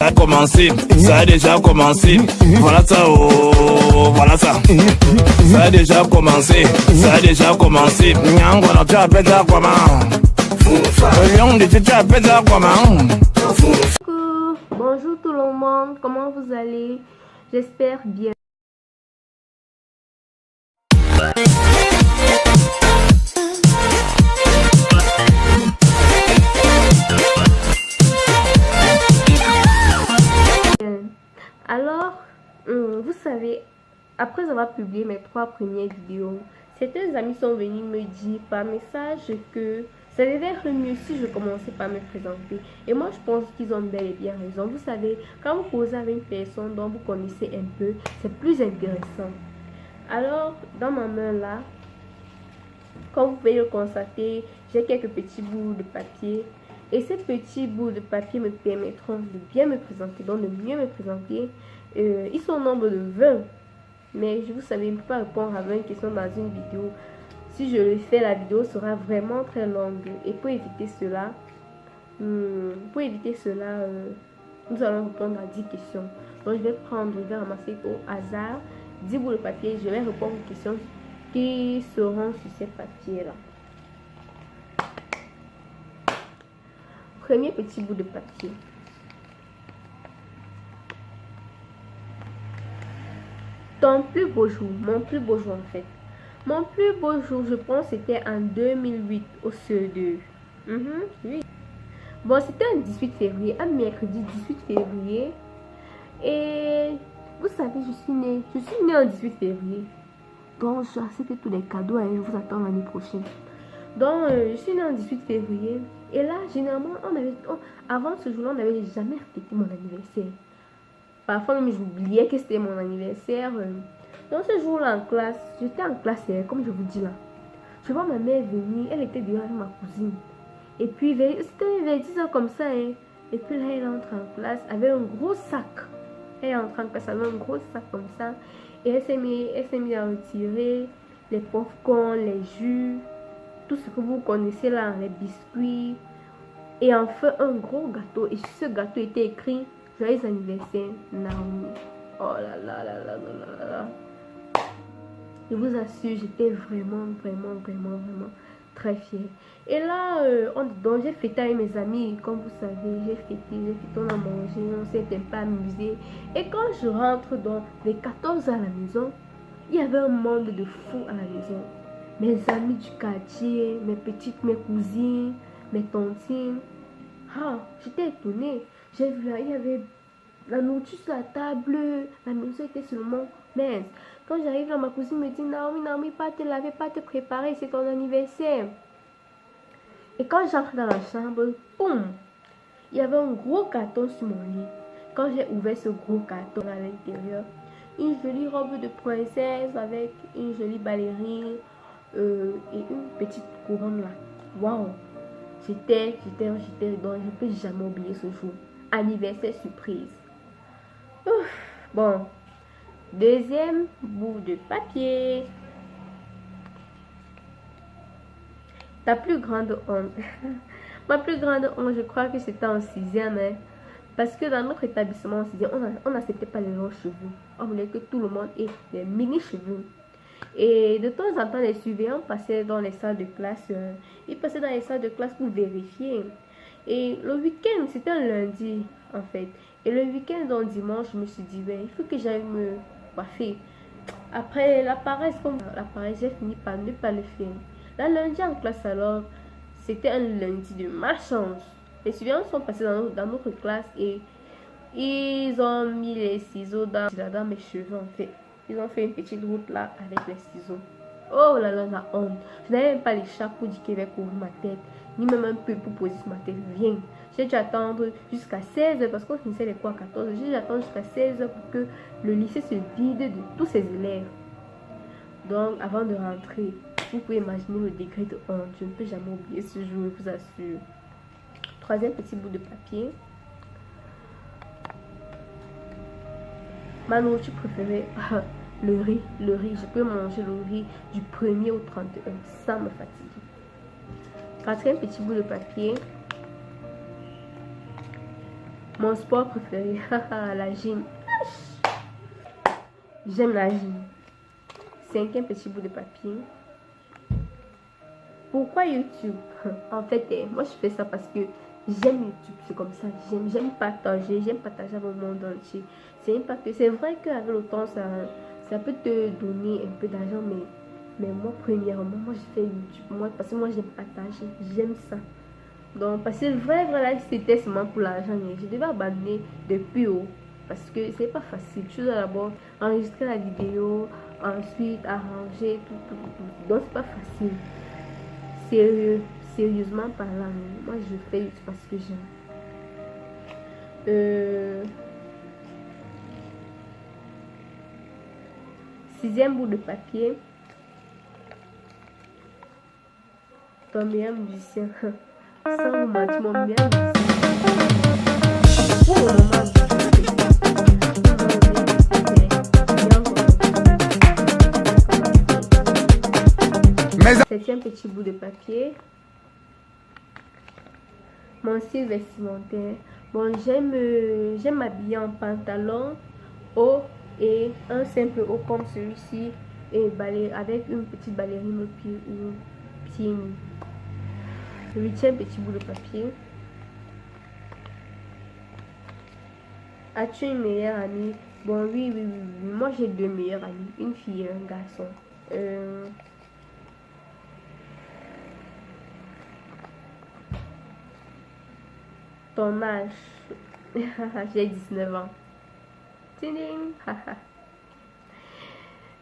Ça a commencé, ça a déjà commencé. Voilà ça, oh, voilà ça. Ça a déjà commencé, ça a déjà commencé. Nyangwana, tu appelles ça comment? Tu appelles ça comment? Coucou, bonjour tout le monde, comment vous allez? J'espère bien. Alors, vous savez, après avoir publié mes 3 premières vidéos, certains amis sont venus me dire par message que ça devait être mieux si je commençais par me présenter. Et moi, je pense qu'ils ont bel et bien raison. Vous savez, quand vous causez avec une personne dont vous connaissez un peu, c'est plus intéressant. Alors, dans ma main là, comme vous pouvez le constater, j'ai quelques petits bouts de papier. Et ces petits bouts de papier me permettront de bien me présenter, donc de mieux me présenter. Ils sont au nombre de 20. Mais vous savez, je ne peux pas répondre à 20 questions dans une vidéo. Si je le fais, la vidéo sera vraiment très longue. Et pour éviter cela, nous allons répondre à 10 questions. Donc je vais ramasser au hasard 10 bouts de papier. Je vais répondre aux questions qui seront sur ces papiers-là. Premier petit bout de papier. Ton plus beau jour, mon plus beau jour en fait. Mon plus beau jour, je pense, c'était en 2008 au CE2. Oui. Bon, c'était un 18 février, un mercredi 18 février. Et vous savez, je suis née en 18 février. Donc, j'ai accepté tous les cadeaux et je vous attends l'année prochaine. Donc, je suis née en 18 février. Et là, généralement, avant ce jour-là, on n'avait jamais fêté mon anniversaire. Parfois, même, j'oubliais que c'était mon anniversaire. Donc, ce jour-là, en classe, j'étais en classe, comme je vous dis là. Je vois ma mère venir, elle était dehors avec ma cousine. Et puis, c'était vers 10 ans comme ça. Et puis là, elle entre en classe avec un gros sac. Elle entre en classe avec un gros sac comme ça. Et elle s'est mise à retirer les popcorn, les jus, tout ce que vous connaissez là, les biscuits. Et enfin, un gros gâteau. Et sur ce gâteau était écrit Joyeux anniversaire, Naomi. Oh là là là là là là là. Je vous assure, j'étais vraiment très fière. Et là, donc j'ai fêté avec mes amis. Comme vous savez, j'ai fêté, on a mangé, on s'est un peu amusé. Et quand je rentre dans les 14 à la maison, il y avait un monde de fous à la maison. Mes amis du quartier, mes cousines, mes tontines. Ah, j'étais étonnée. J'ai vu là, il y avait la nourriture sur la table, la maison était seulement mince. Quand j'arrive là, ma cousine me dit Naomi, pas te laver, pas te préparer, c'est ton anniversaire. Et quand j'entre dans la chambre, boum, il y avait un gros carton sur mon lit. Quand j'ai ouvert ce gros carton à l'intérieur, une jolie robe de princesse avec une jolie ballerine et une petite couronne là. Waouh! J'étais donc je ne peux jamais oublier ce jour. Anniversaire surprise. Ouf, bon, deuxième bout de papier. Ta plus grande honte. Ma plus grande honte, je crois que c'était en 6e. Hein, parce que dans notre établissement en 6e, on n'acceptait pas les longs cheveux. On voulait que tout le monde ait des mini-cheveux. Et de temps en temps, les surveillants passaient dans les salles de classe. Ils passaient dans les salles de classe pour vérifier. Et le week-end, c'était un lundi en fait. Et le week-end, donc dimanche, je me suis dit, il faut que j'aille me coiffer. Après la paresse, j'ai fini par ne pas le faire. La lundi en classe alors, c'était un lundi de ma chance. Les surveillants sont passés dans notre classe et ils ont mis les ciseaux dans mes cheveux en fait. Ils ont fait une petite route là avec les ciseaux. Oh là là, la honte. Je n'avais même pas les chapeaux du Québec pour couvrir ma tête. Ni même un peu pour poser sur ma tête. Rien. J'ai dû attendre jusqu'à 16h parce qu'on finissait les cours à 14h. J'ai dû attendre jusqu'à 16h pour que le lycée se vide de tous ses élèves. Donc, avant de rentrer, vous pouvez imaginer le degré de honte. Je ne peux jamais oublier ce jour, je vous assure. Troisième petit bout de papier. Ma nourriture préférée, le riz. Je peux manger le riz du 1er au 31 sans me fatiguer. Quatrième petit bout de papier. Mon sport préféré, la gym. J'aime la gym. 5e petit bout de papier. Pourquoi YouTube? En fait, moi je fais ça parce que j'aime YouTube, c'est comme ça. J'aime partager avec le monde entier. C'est vrai qu'avec le temps, ça peut te donner un peu d'argent, mais moi, premièrement, moi je fais YouTube. Parce que moi j'aime partager, j'aime ça. Donc, parce que là, c'était seulement pour l'argent, je devais abandonner depuis haut. Parce que c'est pas facile. Tu dois d'abord enregistrer la vidéo, ensuite arranger, tout. Donc, c'est pas facile. Sérieusement parlant, moi je fais YouTube parce que j'aime. 6e bout de papier. Ton meilleur musicien. Sans vous mentir, mon meilleur musicien. Pour le moment, septième petit bout de papier. Mon style vestimentaire. Bon, j'aime m'habiller en pantalon haut et un simple haut comme celui-ci et avec une petite ballerine au pied ou pied nu. 8e petit bout de papier. As-tu une meilleure amie? Bon, oui. Moi, j'ai 2 meilleures amies. Une fille et un garçon. Ton âge? J'ai 19 ans. Tiding.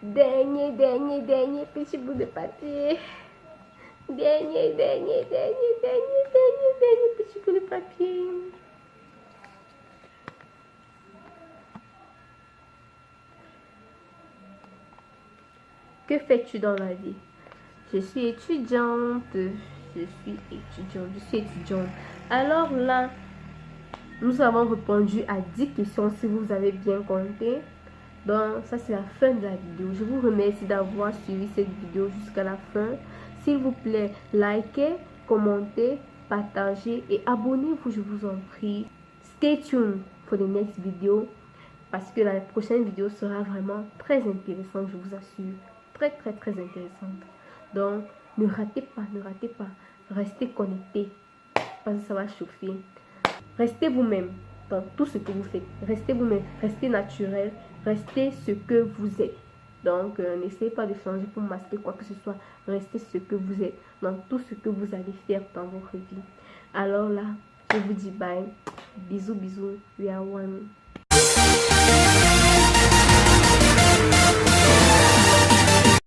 Dernier petit bout de papier. Dernier petit bout de papier. Que fais-tu dans la vie? Je suis étudiante. Alors là, nous avons répondu à 10 questions si vous avez bien compté. Donc, ça c'est la fin de la vidéo. Je vous remercie d'avoir suivi cette vidéo jusqu'à la fin. S'il vous plaît, likez, commentez, partagez et abonnez-vous, je vous en prie. Stay tuned for the next video parce que la prochaine vidéo sera vraiment très intéressante, je vous assure. Très intéressante. Donc, ne ratez pas. Restez connectés parce que ça va chauffer. Restez vous-même dans tout ce que vous faites. Restez vous-même, restez naturel, restez ce que vous êtes. Donc, n'essayez pas de changer pour masquer quoi que ce soit. Restez ce que vous êtes dans tout ce que vous allez faire dans votre vie. Alors là, je vous dis bye. Bisous. We are one.